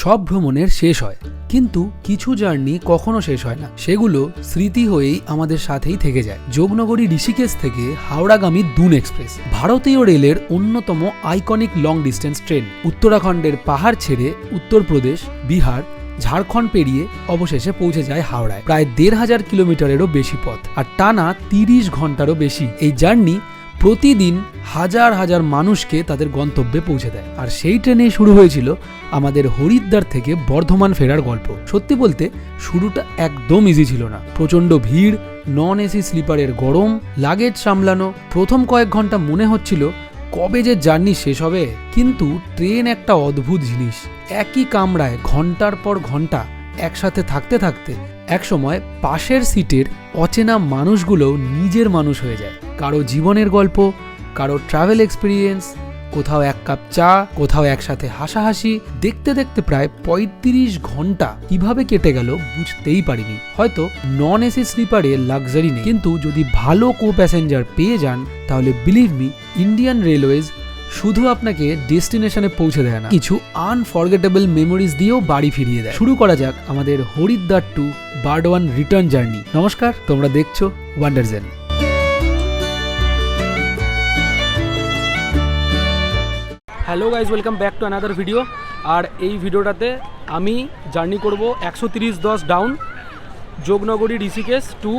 সব ভ্রমণের শেষ হয়, কিন্তু কিছু জার্নি কখনো শেষ হয় না। সেগুলো স্মৃতি হয়েই আমাদের সাথেই থেকে যায়। যোগনগরী ঋষিকেশ থেকে হাওড়াগামী দুন এক্সপ্রেস ভারতীয় রেলের অন্যতম আইকনিক লং ডিস্টেন্স ট্রেন। উত্তরাখণ্ডের পাহাড় ছেড়ে উত্তরপ্রদেশ, বিহার, ঝাড়খণ্ড পেরিয়ে অবশেষে পৌঁছে যায় হাওড়ায়। প্রায় ১,৫০০ কিলোমিটারেরও বেশি পথ আর টানা ৩০ ঘন্টারও বেশি। এই জার্নি প্রতিদিন হাজার হাজার মানুষকে তাদের গন্তব্যে পৌঁছে দেয়। আর সেই ট্রেনেই শুরু হয়েছিল আমাদের হরিদ্বার থেকে বর্ধমান ফেরার গল্প। সত্যি বলতে শুরুটা একদম ইজি ছিল না। প্রচণ্ড ভিড়, নন এসি স্লিপারের গরম, লাগেজ সামলানো। প্রথম কয়েক ঘন্টা মনে হচ্ছিল কবে যে জার্নি শেষ হবে। কিন্তু ট্রেন একটা অদ্ভুত জিনিস। একই কামরায় ঘন্টার পর ঘন্টা একসাথে থাকতে থাকতে একসময় পাশের সিটের অচেনা মানুষগুলো নিজের মানুষ হয়ে যায়। কারো জীবনের গল্প, কারো ট্রাভেল এক্সপিরিয়েন্স, কোথাও এক কাপ চা, কোথাও একসাথে হাসাহাসি। দেখতে দেখতে প্রায় ৩৫ ঘন্টা কিভাবে কেটে গেল বুঝতেই পারিনি। হয়তো নন এসি স্লিপারে লাক্সারি নেই, কিন্তু যদি ভালো কো প্যাসেঞ্জার পেয়ে যান তাহলে বিলিভ মি, ইন্ডিয়ান রেলওয়েজ শুধু আপনাকে ডেস্টিনেশনে পৌঁছে দেয় না, কিছু আনফরগেটেবল মেমোরিজ দিয়েও বাড়ি ফিরিয়ে দেয়। শুরু করা যাক আমাদের Haridwar to Burdwan return journey. নমস্কার, তোমরা দেখছো Wanderzen. Hello guys, welcome back to another video. আর এই ভিডিওটাতে আমি জার্নি করব 130-10 ডাউন যোগনগরী ঋষিকেশ টু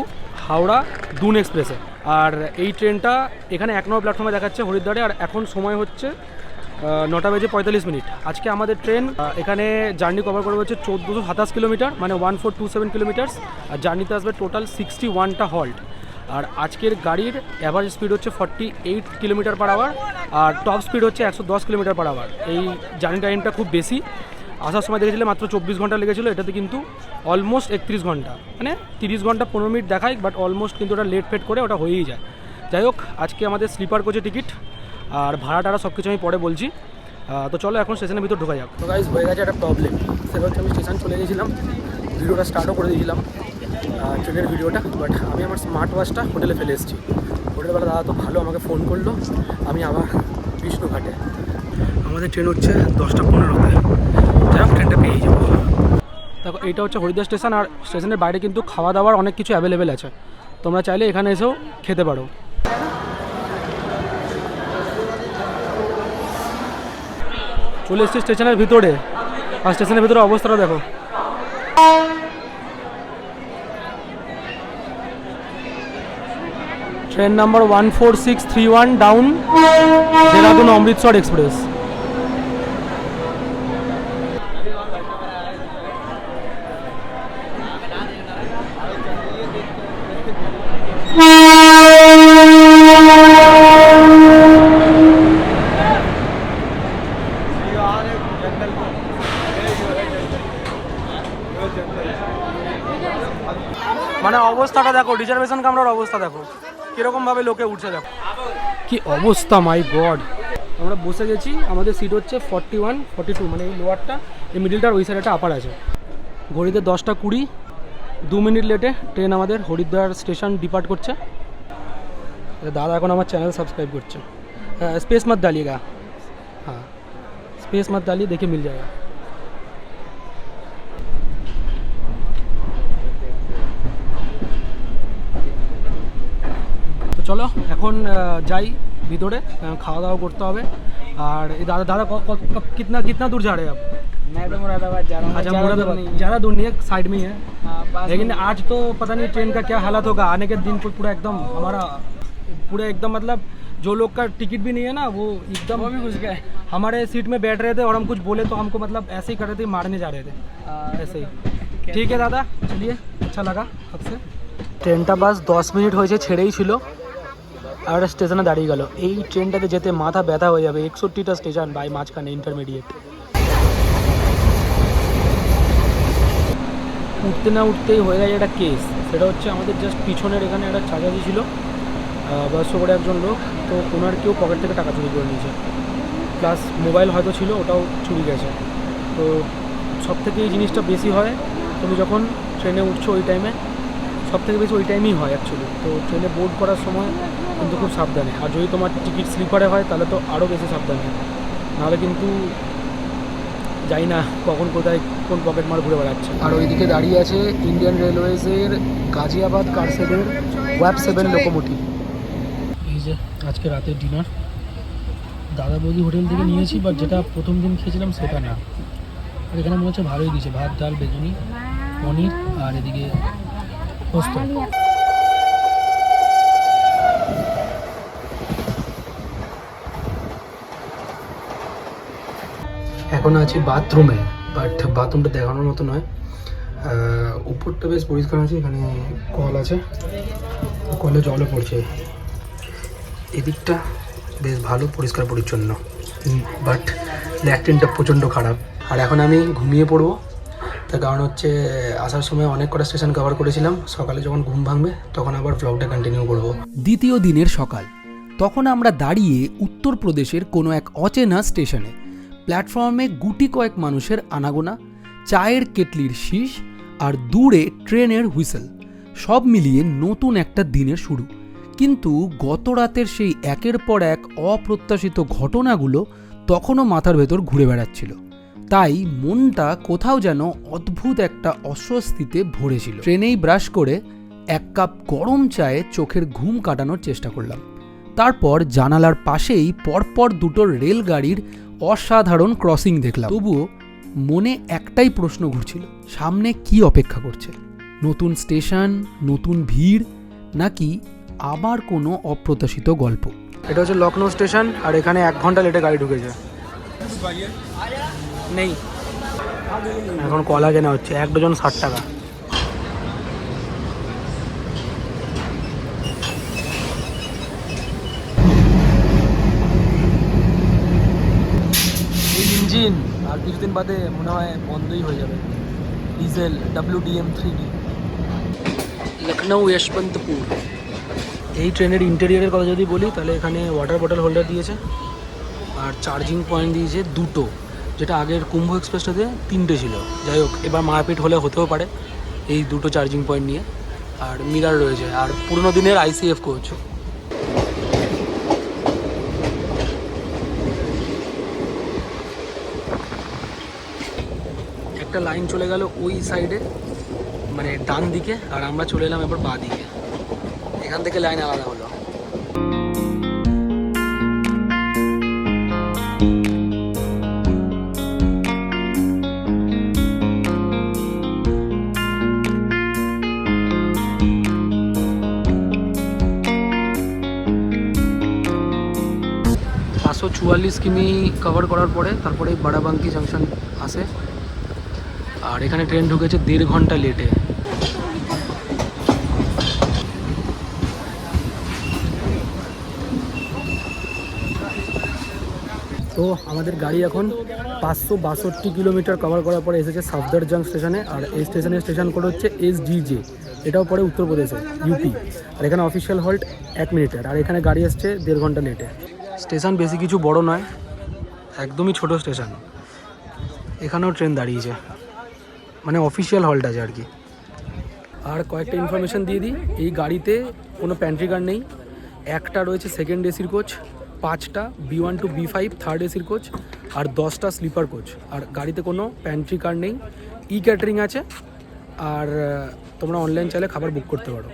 হাওড়া দুন এক্সপ্রেসে। আর এই ট্রেনটা এখানে ১ নম্বর প্ল্যাটফর্মে দেখাচ্ছে হরিদ্বারে। আর এখন সময় হচ্ছে 9:45। আজকে আমাদের ট্রেন এখানে জার্নি কভার করবে হচ্ছে ১৪২৭ কিলোমিটার, মানে 1427 কিলোমিটার্স। আর জার্নিতে আসবে টোটাল 61টা হল্ট। আর আজকের গাড়ির অ্যাভারেজ স্পিড হচ্ছে 48 কিলোমিটার পার আওয়ার, আর টপ স্পিড হচ্ছে 110 কিলোমিটার পার আওয়ার। এই জার্নি টাইমটা খুব বেশি। আসার সময় দেখেছিলে মাত্র 24 ঘন্টা লেগেছিলো, এটাতে কিন্তু অলমোস্ট 31 ঘন্টা, মানে 30 ঘন্টা 15 মিনিট দেখায়, বাট অলমোস্ট কিন্তু ওটা লেট ফেট করে ওটা হয়েই যায়। যাই হোক, আজকে আমাদের স্লিপার কোচে টিকিট, আর ভাড়া টাড়া সব কিছু আমি পরে বলছি। তো চলো এখন স্টেশনের ভিতর ঢোকা যাক। তো গাইজ, হয়ে গেছে একটা প্রবলেম। সেটা হচ্ছে আমি স্টেশন চলে গেছিলাম, ভিডিওটা স্টার্টও করে দিয়েছিলাম ট্রেনের ভিডিওটা, বাট আমি আমার স্মার্ট ওয়াচটা হোটেলে ফেলে এসেছি। হোটেলবেলা দাদা তো ভালো আমাকে ফোন করলো, আমি আবার বিষ্ণুঘাটে। আমাদের ট্রেন হচ্ছে 10:15-তে। যাই হোক, ট্রেনটা পেয়েই যাবো। দেখো, এইটা হচ্ছে হরিদ্বার স্টেশন। আর স্টেশনের বাইরে কিন্তু খাওয়া দাওয়ার অনেক কিছু অ্যাভেলেবেল আছে, তোমরা চাইলে এখানে এসেও খেতে পারো। চলে এসেছি স্টেশনের ভিতরে, আর স্টেশনের ভিতরে অবস্থাটা দেখো। Train number 14631 down Dehradun Amritsar express. মানে অবস্থাটা দেখো, রিজার্ভেশন কামরার অবস্থা দেখো কিরকমভাবে লোকে উঠছে, দেখো কি অবস্থা। মাই গড, আমরা বসে গেছি। আমাদের সিট হচ্ছে 41, 42, মানে এই লোয়ারটা, এই মিডিলটার ওই সাইডটা আপার আছে। ঘড়িতে 10:20, 2 মিনিট লেটে ট্রেন আমাদের হরিদ্বার স্টেশন ডিপার্ট করছে। দাদা এখন আমার চ্যানেল সাবস্ক্রাইব করছে। স্পেস মত ডালিয়েগা, হ্যাঁ স্পেস মত ডালিয়ে, দেখে মিল যায়গা। চলো এখন যাই ভিতরে, খাওয়া দাওয়া করতে হবে। আর दादा कितना कितना दूर जा रहे हैं आप? मैं तो मुरादाबाद जा रहा हूँ। अच्छा, मुरादाबाद ज़्यादा दूर नहीं है, साइड में ही है। लेकिन आज तो पता नहीं ट्रेन का क्या हालत होगा। आने के दिन पूरा एकदम हमारा पूरा एकदम, मतलब जो लोग का टिकट भी नहीं है ना, वो एकदम वो भी घुस गए। हमारे सीट में बैठ रहे थे और हम कुछ बोले तो हमको मतलब ऐसे ही कर रहे थे, मारने जा रहे थे ऐसे ही। ठीक है दादा, चलिए, अच्छा लगा आपसे। ট্রেনটা বাস 10 মিনিট হয়েছে, ছেড়েই ছিল আর স্টেশনে দাঁড়িয়ে গেল। এই ট্রেনটাতে যেতে মাথা ব্যথা হয়ে যাবে। 61টা স্টেশন বাই মাঝখানে ইন্টারমিডিয়েট। উঠতে না উঠতেই হয়ে গেছে একটা কেস। সেটা হচ্ছে আমাদের জাস্ট পিছনের এখানে একটা চাচাজি ছিল, বয়স্ক করে একজন লোক। তো ওনার কেউ পকেট থেকে টাকা চুরি করে নিয়েছে, প্লাস মোবাইল হয়তো ছিল, ওটাও চুরি গেছে। তো সব থেকে এই জিনিসটা বেশি হয় তুমি যখন ট্রেনে উঠছো, ওই টাইমে সব থেকে বেশি ওই টাইমেই হয় অ্যাকচুয়ালি। তো ট্রেনে বোর্ড করার সময় কিন্তু খুব সাবধানে, আর যদি তোমার টিকিট স্লিপারে হয় তাহলে তো আরও বেশি সাবধানে, নাহলে কিন্তু জানি না কখন কোথায় কোন পকেট মার ঘুরে বেড়াচ্ছে। আর ওইদিকে দাঁড়িয়ে আছে ইন্ডিয়ান রেলওয়েজের গাজিয়াবাদ কারসেডের ওয়াব 7 লোকোমোটিভ। এই যে আজকে রাতের ডিনার দাদা বৌদি হোটেল থেকে নিয়েছি, বাট যেটা প্রথম দিন খেয়েছিলাম সেটা না। আর এখানে মনে হচ্ছে ভালোই দিয়েছে, ভাত ডাল বেগুনি পনির আর এদিকে পোস্ত। এখন আছি বাথরুমে, বাট বাথরুমটা দেখানোর মতো নয়। উপরটা বেশ পরিষ্কার আছে, এখানে কল আছে, কলে জলও পড়ছে। এদিকটা বেশ ভালো পরিষ্কার পরিচ্ছন্ন, বাট ল্যাট্রিনটা প্রচণ্ড খারাপ। আর এখন আমি ঘুমিয়ে পড়বো, তার কারণ হচ্ছে আসার সময় অনেক কটা স্টেশন কভার করেছিলাম। সকালে যখন ঘুম ভাঙবে তখন আবার ব্লগটা কন্টিনিউ করবো। দ্বিতীয় দিনের সকাল, তখন আমরা দাঁড়িয়ে উত্তরপ্রদেশের কোনো এক অচেনা স্টেশনে। প্ল্যাটফর্মে গুটি কয়েক মানুষের আনাগোনা, চায়ের কেটলির শীষ আর দূরে ট্রেনের হুইসেল, সব মিলিয়ে নতুন একটা দিনের শুরু। কিন্তু গত রাতের সেই একের পর এক অপ্রত্যাশিত ঘটনাগুলো তখনও মাথার ভেতর ঘুরে বেড়াচ্ছিল। তাই মনটা কোথাও যেন অদ্ভুত একটা অস্বস্তিতে ভরেছিল। ট্রেনেই ব্রাশ করে এক কাপ গরম চায়ে চোখের ঘুম কাটানোর চেষ্টা করলাম। তারপর জানালার পাশেই পরপর দুটো রেলগাড়ির অসাধারণ ক্রসিং দেখলাম। তবুও মনে একটাই প্রশ্ন ঘুরছিল, সামনে কি অপেক্ষা করছে? নতুন স্টেশন, নতুন ভিড়, নাকি আবার কোনো অপ্রত্যাশিত গল্প? এটা হচ্ছে লখনৌ স্টেশন, আর এখানে 1 ঘন্টা লেটে গাড়ি ঢুকেছে। নেই, এখন কলা কেনা হচ্ছে 1 ডজন 60 টাকা। ইঞ্জিন আর কিছুদিন বাদে মনে হয় বন্ধই হয়ে যাবে। Diesel WDM 3D। Lucknow Yesvantpur. এই ট্রেনের ইন্টেরিয়রের কথা যদি বলি তাহলে এখানে ওয়াটার বটল হোল্ডার দিয়েছে আর চার্জিং পয়েন্ট দিয়েছে 2টো, যেটা আগের কুম্ভ এক্সপ্রেসটাতে 3টে ছিল। যাই হোক, এবার মারপিট হলে হতেও পারে এই 2টো চার্জিং পয়েন্ট নিয়ে। আর মিরার রয়েছে, আর পুরোনো দিনের ICF কোচ। একটা লাইন চলে গেল ওই সাইডে, মানে ডান দিকে, আর আমরা চলে এলাম এবার বাঁ দিকে। এখান থেকে লাইন আলাদা হলো। পাঁচশো 44 কিমি কভার করার পরে তারপরে বারাবাঙ্কি জাংশন আসে। আর এখানে ট্রেন ঢুকেছে 1.5 ঘন্টা লেটে। তো আমাদের গাড়ি এখন 562 কিলোমিটার কভার করার পরে এসেছে সাফদারজং স্টেশনে। আর এই স্টেশনের স্টেশন কোড হচ্ছে SGJ। এটাও পড়ে উত্তরপ্রদেশে, UP। আর এখানে অফিসিয়াল হল্ট 1 মিনিটের। আর এখানে গাড়ি আসছে 1.5 ঘন্টা লেটে। স্টেশন বেশি কিছু বড় নয়, একদমই ছোট স্টেশন। এখানেও ট্রেন দাঁড়িয়েছে, মানে অফিসিয়াল হল্ট আছে আর কি। আর কয়েকটা ইনফরমেশান দিয়ে দিই, এই গাড়িতে কোনো প্যান্ট্রি কার নেই। একটা রয়েছে সেকেন্ড এসির কোচ, 5টা B1 to B5 থার্ড এসির কোচ, আর 10টা স্লিপার কোচ। আর গাড়িতে কোনো প্যান্ট্রি কার নেই। ক্যাটারিং আছে, আর তোমরা অনলাইন চাইলে খাবার বুক করতে পারো।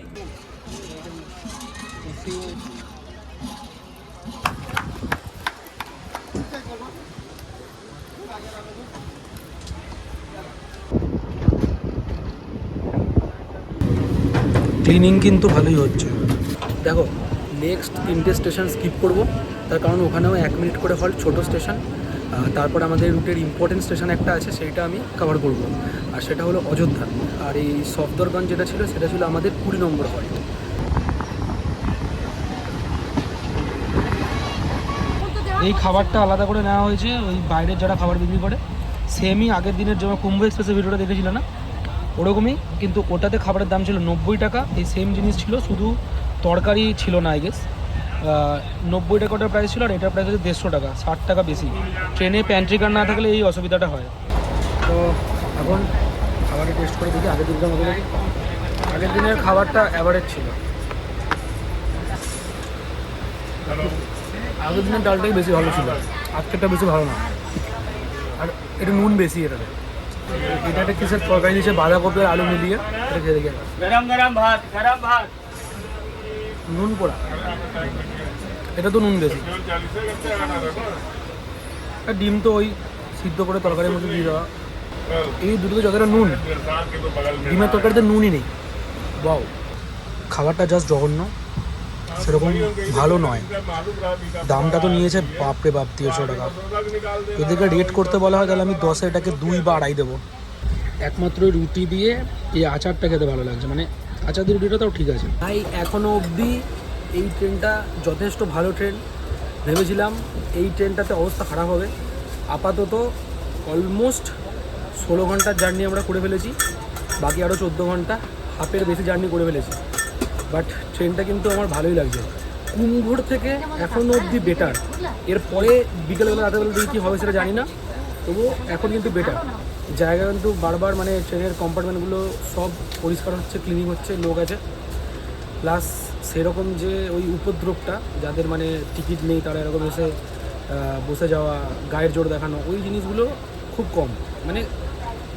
ক্লিনিং কিন্তু ভালোই হচ্ছে। দেখো, নেক্সট 3টে স্টেশন স্কিপ করব, তার কারণ ওখানেও 1 মিনিট করে হল্ট, ছোট স্টেশন। তারপর আমাদের রুটের ইম্পর্টেন্ট স্টেশন একটা আছে, সেইটা আমি কভার করব, আর সেটা হলো অযোধ্যা। আর এই সফদরগঞ্জ যেটা ছিল সেটা ছিল আমাদের 20 নম্বর হল্ট। এই খাবারটা আলাদা করে নেওয়া হয়েছে, ওই বাইরের যারা খাবার বিক্রি করে সেমই আগের দিনের যেমন কুম্ভ এক্সপ্রেসের ভিডিওটা দেখেছিল না, ওরকমই। কিন্তু ওটাতে খাবারের দাম ছিল 90 টাকা, এই সেম জিনিস ছিল, শুধু তরকারি ছিল না। আই গেস 90 টাকা ওটার প্রাইস ছিল, আর এটার প্রাইস হচ্ছে 150 টাকা, 60 টাকা বেশি। ট্রেনে প্যান্ট্রি কার না থাকলে এই অসুবিধাটা হয়। তো এখন খাবারটা টেস্ট করে দেখি আগের দিনকার মতো নাকি। আগের দিনের খাবারটা অ্যাভারেজ ছিল, আগের দিনের ডালটাই বেশি ভালো ছিল, আজকেরটা বেশি ভালো না। আর একটু নুন বেশি এটাতে। এটা একটা কিসের তরকারি দিয়েছে, বাঁধাকপি আর আলু মিলিয়ে, এটা খেয়ে দেখি। गरम गरम भात गरम भात নুন পোড়া, এটা তো নুন বেশি। আর ডিম তো ওই সিদ্ধ করে তরকারির মধ্যে দিয়ে দেওয়া। এই দুটোতে যতটা নুন, ডিমের তরকারিতে নুনই নেই। বাও, খাবারটা জাস্ট জঘন্য, সেরকম ভালো নয়। দামটা তো নিয়েছে বাপরে বাপ 150 টাকা। এদেরকে রেট করতে বলা হয় তাহলে আমি 10-এ এটাকে 2 বা 2.5 দেবো। একমাত্র রুটি দিয়ে এই আচারটা খেতে ভালো লাগছে, মানে আচার দিয়ে রুটিটা তাও ঠিক আছে। তাই এখনও অবধি এই ট্রেনটা যথেষ্ট ভালো ট্রেন। ভেবেছিলাম এই ট্রেনটাতে অবস্থা খারাপ হবে। আপাতত অলমোস্ট 16 ঘন্টার জার্নি আমরা করে ফেলেছি, বাকি আরও 14 ঘন্টা, হাফের বেশি জার্নি করে ফেলেছি। বাট ট্রেনটা কিন্তু আমার ভালোই লাগছে। কুম্ভোর থেকে এখনও অবধি বেটার। এরপরে বিকেলবেলা রাতেরবেলা দিকে কী হবে সেটা জানি না, তবুও এখন কিন্তু বেটার। জায়গা কিন্তু বারবার মানে ট্রেনের কম্পার্টমেন্টগুলো সব পরিষ্কার হচ্ছে, ক্লিনিং হচ্ছে, লোক আছে। প্লাস সেরকম যে ওই উপদ্রবটা, যাদের মানে টিকিট নেই তারা এরকম এসে বসে যাওয়া, গায়ের জোর দেখানো, ওই জিনিসগুলো খুব কম। মানে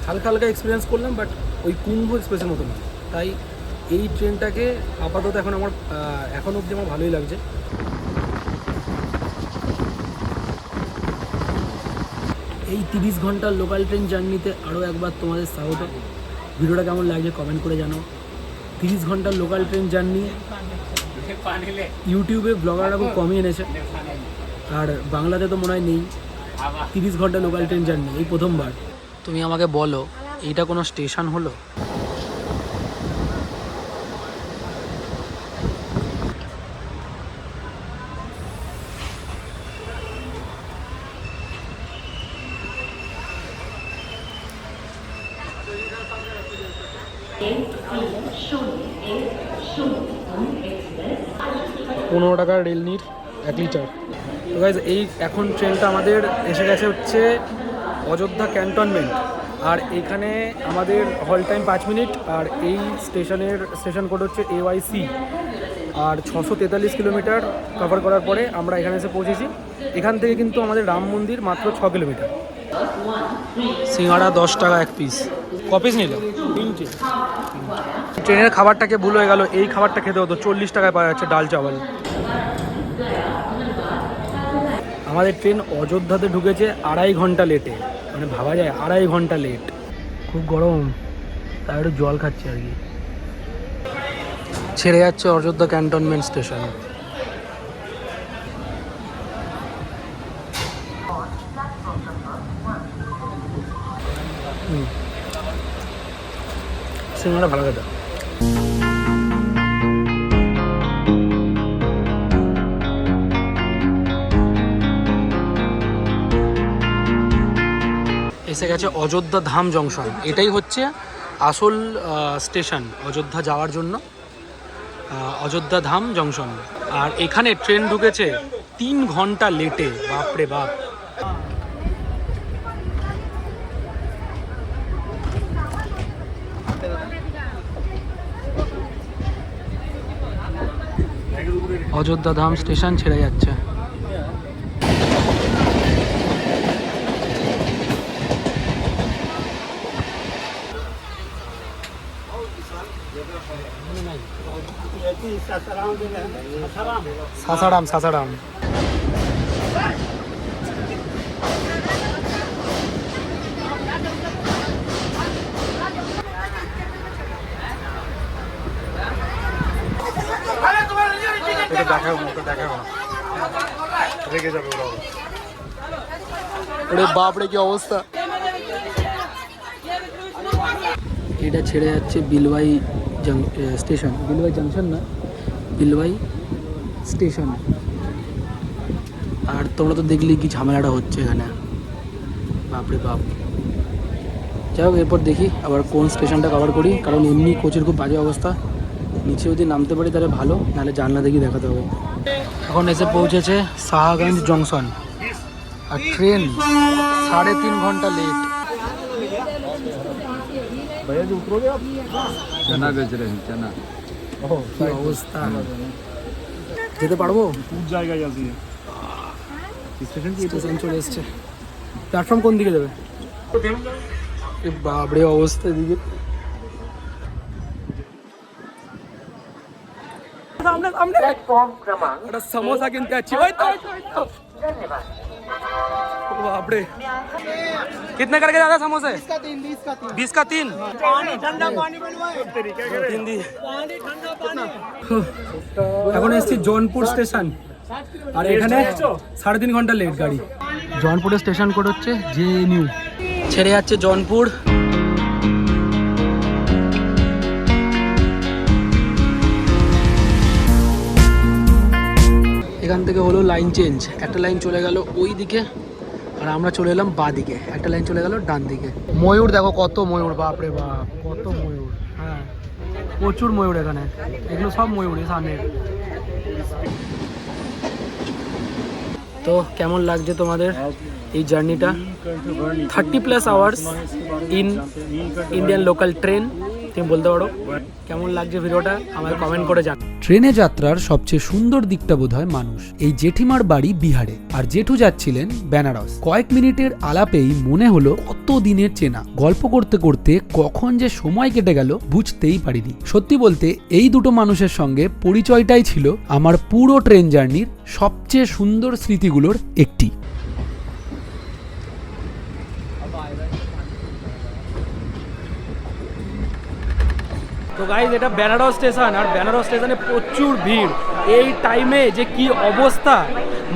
হালকা হালকা এক্সপিরিয়েন্স করলাম, বাট ওই কুম্ভ এক্সপ্রেসের মতো না। তাই এই ট্রেনটাকে আপাতত এখন অবধি আমার ভালোই লাগছে। এই 30 ঘন্টার লোকাল ট্রেন জার্নিতে আরও একবার তোমাদের স্বাগত। ভিডিওটা কেমন লাগছে কমেন্ট করে জানো। 30 ঘন্টার লোকাল ট্রেন জার্নি ইউটিউবে ব্লগাররা খুব কমই এনেছে, আর বাংলাতে তো মনে হয় নেই। 30 ঘন্টা লোকাল ট্রেন জার্নি এই প্রথমবার। তুমি আমাকে বলো, এইটা কোনো স্টেশন হলো? $15 টাকার রেলনির 1 লিটার। তো গাইজ, এই এখন ট্রেনটা আমাদের এসে গেছে হচ্ছে অযোধ্যা ক্যান্টনমেন্ট। আর এখানে আমাদের হল টাইম 5 মিনিট। আর এই স্টেশন কোড হচ্ছে AYC। আর 643 কিলোমিটার কভার করার পরে আমরা এখানে এসে পৌঁছেছি। এখান থেকে কিন্তু আমাদের রাম মন্দির মাত্র 6 কিলোমিটার। সিঙ্গাড়া 10 টাকা 1 পিস। ক পিস নিল? 3টে। ট্রেনের খাবারটাকে ভুল হয়ে গেল, এই খাবারটা খেতে হতো। 40 টাকায় পাওয়া যাচ্ছে ডাল চাওয়াল। আমাদের ট্রেন অযোধ্যাতে ঢুকেছে 2.5 ঘন্টা লেটে, মানে ভাবা যায় 2.5 ঘন্টা লেট। খুব গরম, তাই একটু জল খাচ্ছি আর কি। ছেড়ে যাচ্ছে অযোধ্যা ক্যান্টনমেন্ট স্টেশন। সিনেমাটা ভালো কথা। এসে গেছে অযোধ্যা ধাম জংশন। এটাই হচ্ছে আসল স্টেশন অযোধ্যা যাওয়ার জন্য, অযোধ্যা ধাম জংশন। আর এখানে ট্রেন ঢুকেছে 3 ঘন্টা লেটে। বাপরে বাপ। অযোধ্যা ধাম স্টেশন ছেড়ে যাচ্ছে। সাসারাম সাসারাম। এটা দেখাবো না, দেখাবো না, রেগে যাবে ওরা। ওরে বাপরে কি অবস্থা। এটা ছেড়ে যাচ্ছে বিলওয়াই স্টেশন। বিলওয়াই জাংশন না, বিলওয়াই স্টেশন। আর তোমরা তো দেখলে কি ঝামেলাটা হচ্ছে এখানে, বাপরে বাপ। যাই হোক, এরপর দেখি আবার কোন স্টেশনটা কভার করি, কারণ এমনি কোচের খুব বাজে অবস্থা। নিচে যদি নামতে পারি তাহলে ভালো, নাহলে জানলা দেখি দেখাতে হবে। এখন এসে পৌঁছেছে শাহগঞ্জ জংশন। আর ট্রেন 3.5 ঘন্টা লেট। भैया जी उतरोगे आप? चना बेच रहे हैं, चना। কি অবস্থা, যেতে পারবো? टूट जाएगा जल्दी। स्टेशन की স্টেশন চলে এসছে। প্ল্যাটফর্ম কোন দিকে যাবে? বাবরে অবস্থা দিকে একটা সমোসা কিনতে যাচ্ছি। ওই তো बापरे कितने करके ज्यादा समोसे? 20 का 3 এখন এসেছি জনপুর স্টেশন আর এখানে 3.5 ঘন্টা লেট গাড়ি। জনপুরের স্টেশন কোড হচ্ছে জেএনইউ। ছেড়ে যাচ্ছে জনপুর। এখান থেকে হলো লাইন চেঞ্জ, একটা লাইন চলে গেল ওই দিকে আর আমরা চলে এলাম বাঁ দিকে, একটা লাইন চলে গেল ডান দিকে। ময়ূর দেখো কত ময়ূর, বাপরে বাপ কত ময়ূর। হ্যাঁ প্রচুর ময়ূর এখানে, এগুলো সব ময়ূর সামনে। তো কেমন লাগছে তোমাদের এই জার্নিটা? 30+ hours in Indian local train. তুমি বলতে পারো কেমন লাগছে ভিডিওটা, আমাকে কমেন্ট করে জানাও। ট্রেনে যাত্রার সবচেয়ে সুন্দর দিকটা বোধহয় মানুষ। এই জেঠিমার বাড়ি বিহারে আর জেঠু যাচ্ছিলেন বেনারস। কয়েক মিনিটের আলাপেই মনে হলো কত দিনের চেনা। গল্প করতে করতে কখন যে সময় কেটে গেল বুঝতেই পারিনি। সত্যি বলতে এই দুটো মানুষের সঙ্গে পরিচয়টাই ছিল আমার পুরো ট্রেন জার্নির সবচেয়ে সুন্দর স্মৃতিগুলোর একটি। তো গাইজ এটা বেনারস স্টেশন, আর বেনারস স্টেশনে প্রচুর ভিড়। এই টাইমে যে কি অবস্থা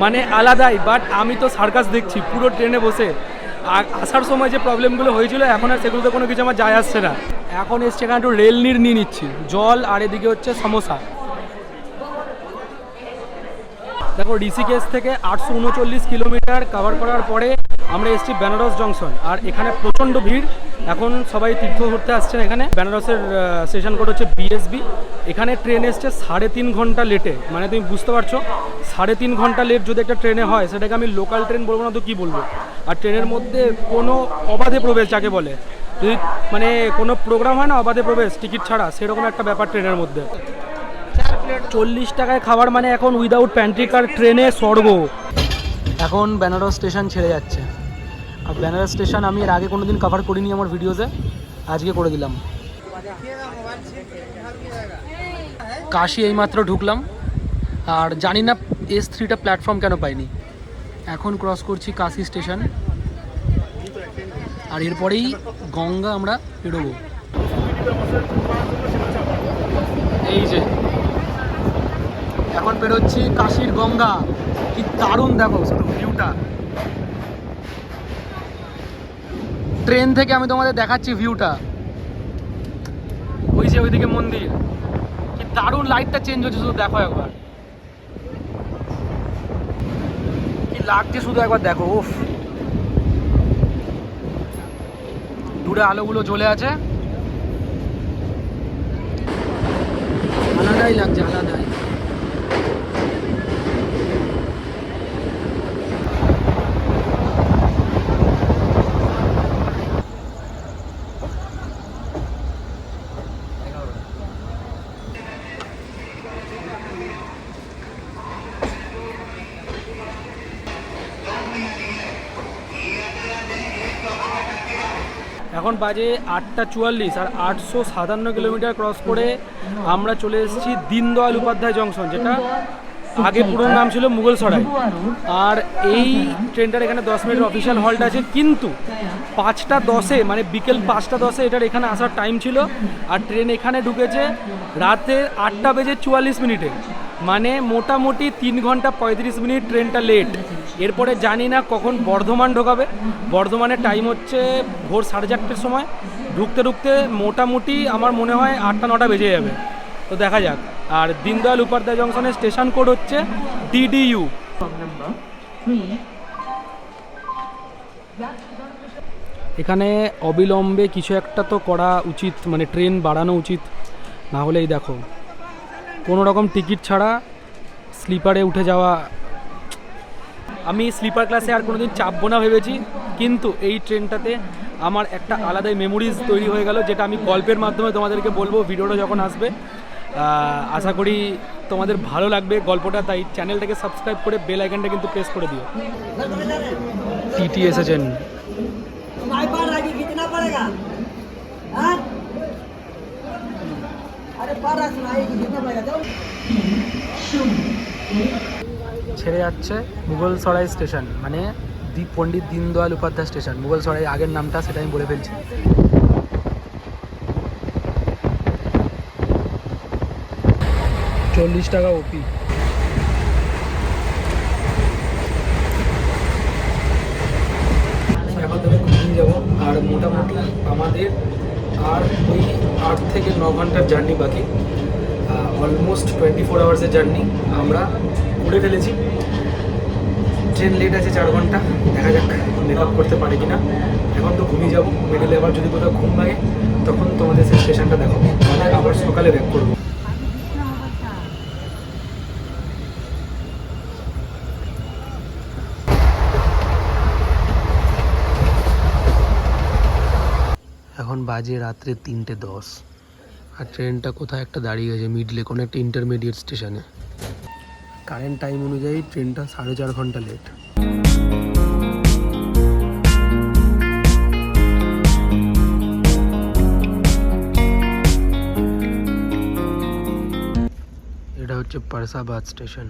মানে আলাদাই। বাট আমি তো সার্কাস দেখছি পুরো ট্রেনে বসে। আর আসার সময় যে প্রবলেমগুলো হয়েছিল এখন আর সেগুলোতে কোনো কিছু আমার যায় আসছে না। এখন এসছে এখানে একটু রেল নিয়ে নিচ্ছি, জল আর এদিকে হচ্ছে সমোসা। দেখো ঋষিকেশ থেকে 839 কিলোমিটার কভার করার পরে আমরা এসেছি বেনারস জংশন। আর এখানে প্রচণ্ড ভিড়, এখন সবাই তীর্থ করতে আসছেন এখানে। বেনারসের স্টেশন কোড হচ্ছে বিএসবি। এখানে ট্রেন এসছে 3.5 ঘন্টা লেটে। মানে তুমি বুঝতে পারছো 3.5 ঘন্টা লেট যদি একটা ট্রেনে হয় সেটাকে আমি লোকাল ট্রেন বলবো না তো কী বলবো। আর ট্রেনের মধ্যে কোনো অবাধে প্রবেশ যাকে বলে, যদি মানে কোনো প্রোগ্রাম হয় না অবাধে প্রবেশ টিকিট ছাড়া, সেরকম একটা ব্যাপার ট্রেনের মধ্যে। 40 টাকায় খাবার মানে এখন উইদাউট প্যান্ট্রি কার ট্রেনে স্বর্গ। এখন বেনারস স্টেশন ছেড়ে যাচ্ছে। আর বেনারস স্টেশন আমি এর আগে কোনো দিন কভার করিনি আমার ভিডিওতে, আজকে করে দিলাম। কাশি এইমাত্র ঢুকলাম আর জানি না S3টা প্ল্যাটফর্ম কেন পাইনি। এখন ক্রস করছি কাশি স্টেশন আর এরপরেই গঙ্গা আমরা পেরোবো। এই যে এখন বেরোচ্ছি কাশীর গঙ্গা। কি দারুণ দেখো শুধু ভিউটা। ট্রেন থেকে আমি তোমাদের দেখাচ্ছি ভিউটা। ওই যে ওইদিকে মন্দির, কি দারুণ লাইটটা চেঞ্জ হচ্ছে শুধু দেখো একবার, কি লাগছে শুধু একবার দেখো। উফ দূরে আলোগুলো জ্বলে আছে, আলাদাই লাগছে আলাদাই। এখন বাজে 8:44 আর 857 কিলোমিটার ক্রস করে আমরা চলে এসেছি দীনদয়াল উপাধ্যায় জংশন, যেটা আগে পুরো নাম ছিল মুঘলসরাই। আর এই ট্রেনটার এখানে 10 মিনিটের অফিসিয়াল হল্ট আছে, কিন্তু 5:10 মানে বিকেল 5:10 এটার এখানে আসার টাইম ছিল। আর ট্রেন এখানে ঢুকেছে রাতে 8:44। মানে মোটামুটি 3 ঘন্টা 35 মিনিট ট্রেনটা লেট। এরপরে জানি না কখন বর্ধমান ঢোকাবে। বর্ধমানের টাইম হচ্ছে ভোর 4:30 সময়। ঢুকতে ঢুকতে মোটামুটি আমার মনে হয় 8-9 বেজে যাবে। তো দেখা যাক। আর দীনদয়াল উপাধ্যায় জংশনের স্টেশন কোড হচ্ছে DDU। এখানে অবিলম্বে কিছু একটা তো করা উচিত, মানে ট্রেন বাড়ানো উচিত, না হলে এই দেখো কোনো রকম টিকিট ছাড়া স্লিপারে উঠে যাওয়া। আমি স্লিপার ক্লাসে আর কোনোদিন চাপবো না ভেবেছি, কিন্তু এই ট্রেনটাতে আমার একটা আলাদাই মেমোরিজ তৈরি হয়ে গেল, যেটা আমি গল্পের মাধ্যমে তোমাদেরকে বলবো ভিডিওটা যখন আসবে। আশা করি তোমাদের ভালো লাগবে গল্পটা, তাই চ্যানেলটাকে সাবস্ক্রাইব করে বেল আইকনটা কিন্তু প্রেস করে দিও। টিটি এসেছেন। कितना पड़ेगा? हाँ? अरे पारा सुनाई कितना पड़ेगा? चलो। ছেড়ে যাচ্ছে মুঘল সরাই স্টেশন, মানে পণ্ডিত দীনদয়াল উপাধ্যায় স্টেশন। মুঘল সরাই আগের নামটা সেটা আমি বলে ফেলছি। 40 টাকা ওপি। এখন তবে ঘুমিয়ে যাবো, আর মোটামুটি আমাদের আর ওই 8 থেকে 9 ঘন্টার জার্নি বাকি। অলমোস্ট 24 আওয়ার্সের জার্নি আমরা করে ফেলেছি। ট্রেন লেট আছে 4 ঘন্টা, দেখা যাক মেকআপ করতে পারি কিনা। এখন তো ঘুমিয়ে যাবো, মিডিলে আবার যদি কোথাও ঘুম লাগে তখন তোমাদের সেই স্টেশনটা দেখাবো, তাহলে আবার সকালে ব্যাক করবো। এখন বাজে রাত্রে 3:10, আর ট্রেনটা কোথায় একটা দাঁড়িয়ে গেছে মিডলে কোনো একটা ইন্টারমিডিয়েট স্টেশনে। কারেন্ট টাইম অনুযায়ী ট্রেনটা 4.5 ঘন্টা লেট। এটা হচ্ছে পারসাবাদ স্টেশন,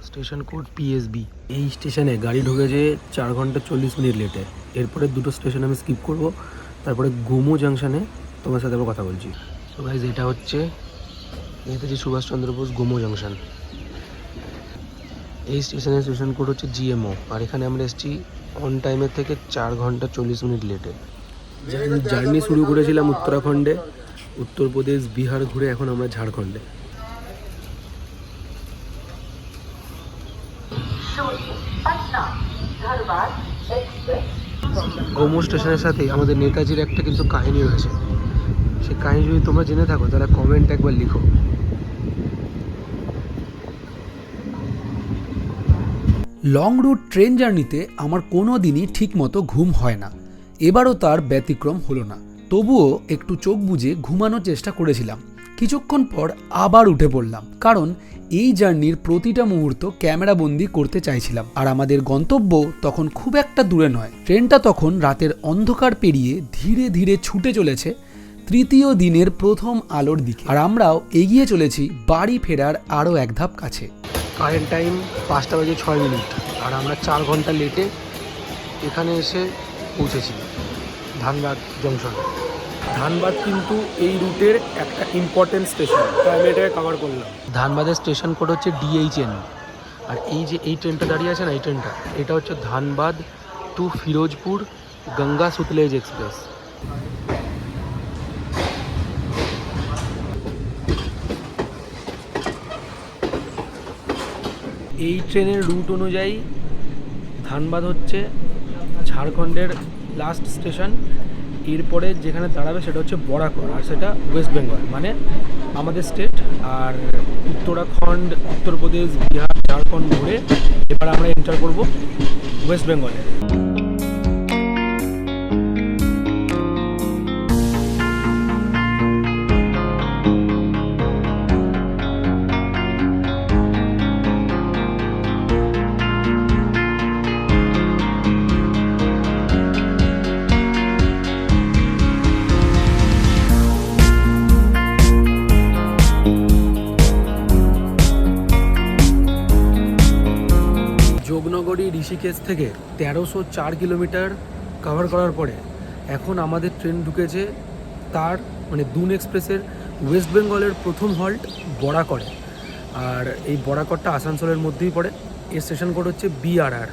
স্টেশন কোড পিএসবি। এই স্টেশনে গাড়ি ঢুকেছে 4 ঘন্টা 40 মিনিট লেটে। এরপরে দুটো স্টেশন আমি স্কিপ করব, তারপরে গোমো জাংশনে তোমার সাথে আবার কথা বলছি। সো গাইজ, এটা হচ্ছে নেতাজি সুভাষচন্দ্র বোস গোমো জাংশন। এই স্টেশনের স্টেশন কোড হচ্ছে জিএমও, আর এখানে আমরা এসেছি অন টাইমের থেকে 4 ঘন্টা 40 মিনিট লেটে। জার্নি শুরু করেছিলাম উত্তরাখণ্ডে, উত্তরপ্রদেশ, বিহার ঘুরে এখন আমরা ঝাড়খণ্ডে। গোমো স্টেশনের সাথে আমাদের নেতাজির একটা কিন্তু কাহিনী রয়েছে। সেই কাহিনী যদি তোমরা জেনে থাকো তাহলে কমেন্ট একবার লিখো। লং রুট ট্রেন জার্নিতে আমার কোনো দিনই ঠিক মতো ঘুম হয় না, এবারও তার ব্যতিক্রম হলো না। তবুও একটু চোখ বুজে ঘুমানোর চেষ্টা করেছিলাম। কিছুক্ষণ পর আবার উঠে পড়লাম, কারণ এই জার্নির প্রতিটা মুহূর্ত ক্যামেরা বন্দি করতে চাইছিলাম। আর আমাদের গন্তব্য তখন খুব একটা দূরে নয়। ট্রেনটা তখন রাতের অন্ধকার পেরিয়ে ধীরে ধীরে ছুটে চলেছে তৃতীয় দিনের প্রথম আলোর দিকে, আর আমরাও এগিয়ে চলেছি বাড়ি ফেরার আরও এক ধাপ কাছে। কারেন্ট টাইম 5:06, আর আমরা 4 ঘন্টা লেটে এখানে এসে পৌঁছেছি ধানবাদ জংশন। ধানবাদ কিন্তু এই রুটের একটা ইম্পর্টেন্ট স্টেশন, তাই আমি এটাকে কভার করলাম। ধানবাদের স্টেশন কোড হচ্ছে DHN, আর এই যে এই ট্রেনটা দাঁড়িয়ে আছে না, এই ট্রেনটা, এটা হচ্ছে ধানবাদ টু ফিরোজপুর গঙ্গা সুতলেজ এক্সপ্রেস। এই ট্রেনের রুট অনুযায়ী ধানবাদ হচ্ছে ঝাড়খণ্ডের লাস্ট স্টেশন। এরপরে যেখানে দাঁড়াবে সেটা হচ্ছে বরাকর, আর সেটা ওয়েস্ট বেঙ্গল, মানে আমাদের স্টেট। আর উত্তরাখণ্ড, উত্তরপ্রদেশ, বিহার, ঝাড়খণ্ড ঘুরে এবার আমরা এন্টার করব ওয়েস্ট বেঙ্গলে। যোগনগরী ঋষিকেশ থেকে 1304 কিলোমিটার কভার করার পরে এখন আমাদের ট্রেন ঢুকেছে তার মানে দুন এক্সপ্রেসের ওয়েস্ট বেঙ্গলের প্রথম হল্ট বরাকরে। আর এই বরাকরটা আসানসোলের মধ্যেই পড়ে। এর স্টেশন কোড হচ্ছে BRR,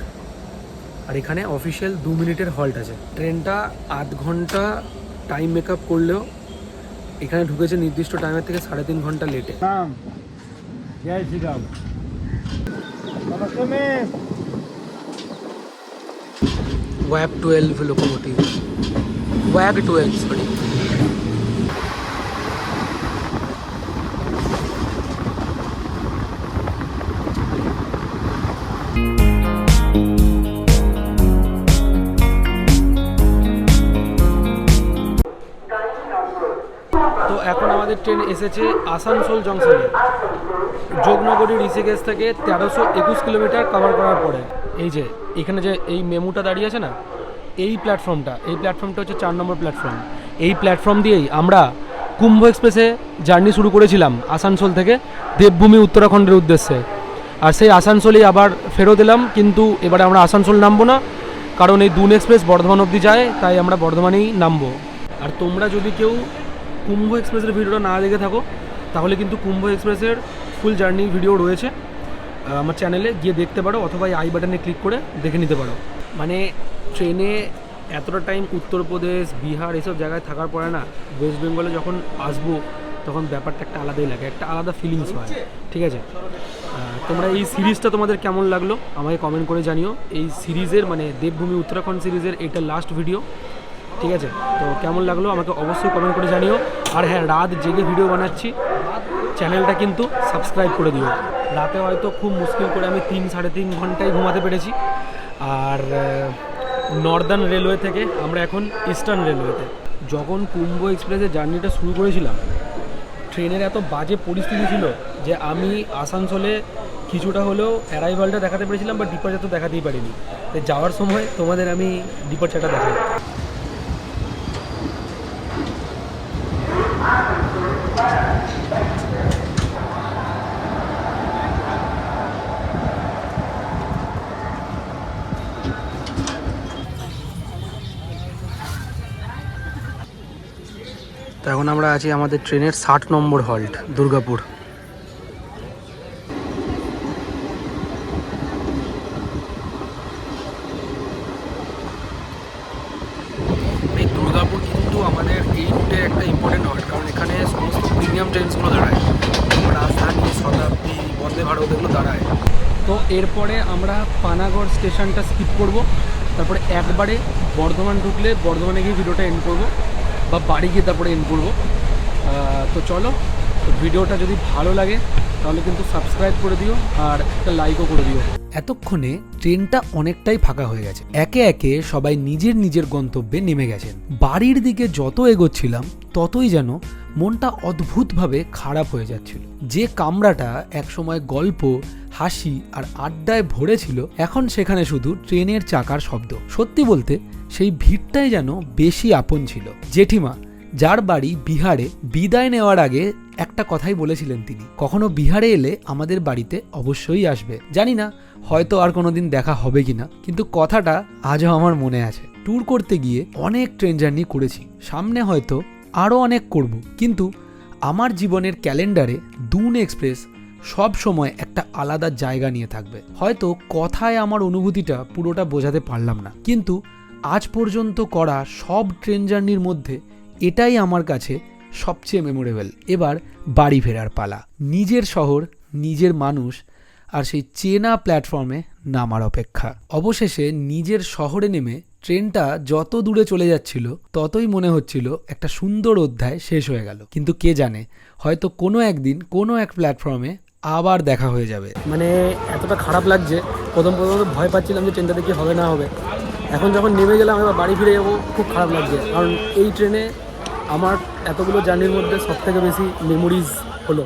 আর এখানে অফিসিয়াল 2 মিনিটের হল্ট আছে। ট্রেনটা 8 ঘন্টা টাইম মেকআপ করলেও এখানে ঢুকেছে নির্দিষ্ট টাইমের থেকে 3.5 ঘন্টা লেটে। राम जय श्री राम। नमस्ते में WAG 12 लोकोमोटिव, WAG 12 सॉरी। তো এখন আমাদের ট্রেন এসেছে আসানসোল জংশনে, যোগনগরী ঋষিকেশ থেকে 1321 কিলোমিটার কভার করার পরে। এই যে এখানে যে এই মেমুটা দাঁড়িয়ে আছে না, এই প্ল্যাটফর্মটা হচ্ছে 4 নম্বর প্ল্যাটফর্ম। এই প্ল্যাটফর্ম দিয়েই আমরা কুম্ভ এক্সপ্রেসে জার্নি শুরু করেছিলাম আসানসোল থেকে দেবভূমি উত্তরাখণ্ডের উদ্দেশ্যে। আর সেই আসানসোলেই আবার ফেরত এলাম, কিন্তু এবারে আমরা আসানসোল নামবো না, কারণ এই দুন এক্সপ্রেস বর্ধমান অবধি যায়, তাই আমরা বর্ধমানেই নামবো। আর তোমরা যদি কেউ কুম্ভ এক্সপ্রেসের ভিডিওটা না দেখে থাকো, তাহলে কিন্তু কুম্ভ এক্সপ্রেসের ফুল জার্নি ভিডিও রয়েছে আমার চ্যানেলে, গিয়ে দেখতে পারো, অথবা এই আই বাটনে ক্লিক করে দেখে নিতে পারো। মানে ট্রেনে এতটা টাইম উত্তরপ্রদেশ, বিহার এসব জায়গায় থাকার পরে না, ওয়েস্ট বেঙ্গলে যখন আসবো তখন ব্যাপারটা একটা আলাদাই লাগে, একটা আলাদা ফিলিংস হয়। ঠিক আছে, তোমরা এই সিরিজটা তোমাদের কেমন লাগলো আমাকে কমেন্ট করে জানিও। এই সিরিজের মানে দেবভূমি উত্তরাখণ্ড সিরিজের এটা লাস্ট ভিডিও। ঠিক আছে, তো কেমন লাগলো আমাকে অবশ্যই কমেন্ট করে জানিও। আর হ্যাঁ, রাত জেগে ভিডিও বানাচ্ছি, চ্যানেলটা কিন্তু সাবস্ক্রাইব করে দিও। রাতে হয়তো খুব মুশকিল করে আমি 3-3.5 ঘন্টায় ঘুমাতে পেরেছি। আর নর্দার্ন রেলওয়ে থেকে আমরা এখন ইস্টার্ন রেলওয়েতে। যখন কুম্ভ এক্সপ্রেসের জার্নিটা শুরু করেছিলাম, ট্রেনের এত বাজে পরিস্থিতি ছিল যে আমি আসানসোলে কিছুটা হলেও অ্যারাইভালটা দেখাতে পেরেছিলাম, বা ডিপার্চার তো দেখাতেই পারিনি। তাই যাওয়ার সময় তোমাদের আমি ডিপার্চারটা দেখাই। তো এখন আমরা আছি আমাদের ট্রেনের 60 নম্বর হল্ট, দুর্গাপুর। এই দুর্গাপুর কিন্তু আমাদের এই রুটের একটা ইম্পর্টেন্ট হল্ট, কারণ এখানে সমস্ত প্রিমিয়াম ট্রেনসগুলো দাঁড়ায়, রাজধানী, শতাব্দী, বন্দে ভারত এগুলো দাঁড়ায়। তো এরপরে আমরা পানাগড় স্টেশনটা স্কিপ করব, তারপরে একবারে বর্ধমান ঢুকলে বর্ধমানে গিয়ে ভিডিওটা এন্ড করব, বা বাড়ি গিয়ে তারপরে এন্ড করবো। তো চলো, ভিডিওটা যদি ভালো লাগে তাহলে কিন্তু সাবস্ক্রাইব করে দিও আর একটা লাইকও করে দিও। এতক্ষণে ট্রেনটা অনেকটাই ফাঁকা হয়ে গেছে, একে একে সবাই নিজের নিজের গন্তব্যে নেমে গেছেন। বাড়ির দিকে যত এগোচ্ছিলাম ততই যেন মনটা অদ্ভুতভাবে খারাপ হয়ে যাচ্ছিল। যে কামরাটা একসময় গল্প, হাসি আর আড্ডায় ভরেছিল, এখন সেখানে শুধু ট্রেনের চাকার শব্দ। সত্যি বলতে সেই ভিড়টাই যেন বেশি আপন ছিল। জেঠিমা, যার বাড়ি বিহারে, বিদায় নেওয়ার আগে একটা কথাই বলেছিলেন তিনি, কখনো বিহারে এলে আমাদের বাড়িতে অবশ্যই আসবে। জানি না হয়তো আর কোনোদিন দেখা হবে কিনা, কিন্তু কথাটা আজও আমার মনে আছে। ট্যুর করতে গিয়ে অনেক ট্রেন জার্নি করেছি, সামনে হয়তো আরও অনেক করব, কিন্তু আমার জীবনের ক্যালেন্ডারে দুন এক্সপ্রেস সব সময় একটা আলাদা জায়গা নিয়ে থাকবে। হয়তো কথায় আমার অনুভূতিটা পুরোটা বোঝাতে পারলাম না, কিন্তু আজ পর্যন্ত করা সব ট্রেন জার্নির মধ্যে এটাই আমার কাছে সবচেয়ে মেমোরেবল। এবার বাড়ি ফেরার পালা, নিজের শহর, নিজের মানুষ আর সেই চেনা প্ল্যাটফর্মে নামার অপেক্ষা। অবশেষে নিজের শহরে নেমে ট্রেনটা যত দূরে চলে যাচ্ছিল ততই মনে হচ্ছিল একটা সুন্দর অধ্যায় শেষ হয়ে গেল। কিন্তু কে জানে, হয়তো কোনো একদিন কোনো এক প্ল্যাটফর্মে আবার দেখা হয়ে যাবে। মানে এতটা খারাপ লাগছে, প্রথম ভয় পাচ্ছিলাম যে ট্রেনটা দেখে হবে না হবে, এখন যখন নেমে গেলাম এবার বাড়ি ফিরে যাবো, খুব খারাপ লাগছে। কারণ এই ট্রেনে আমার এতগুলো জার্নির মধ্যে সবথেকে বেশি মেমোরিজ হলো।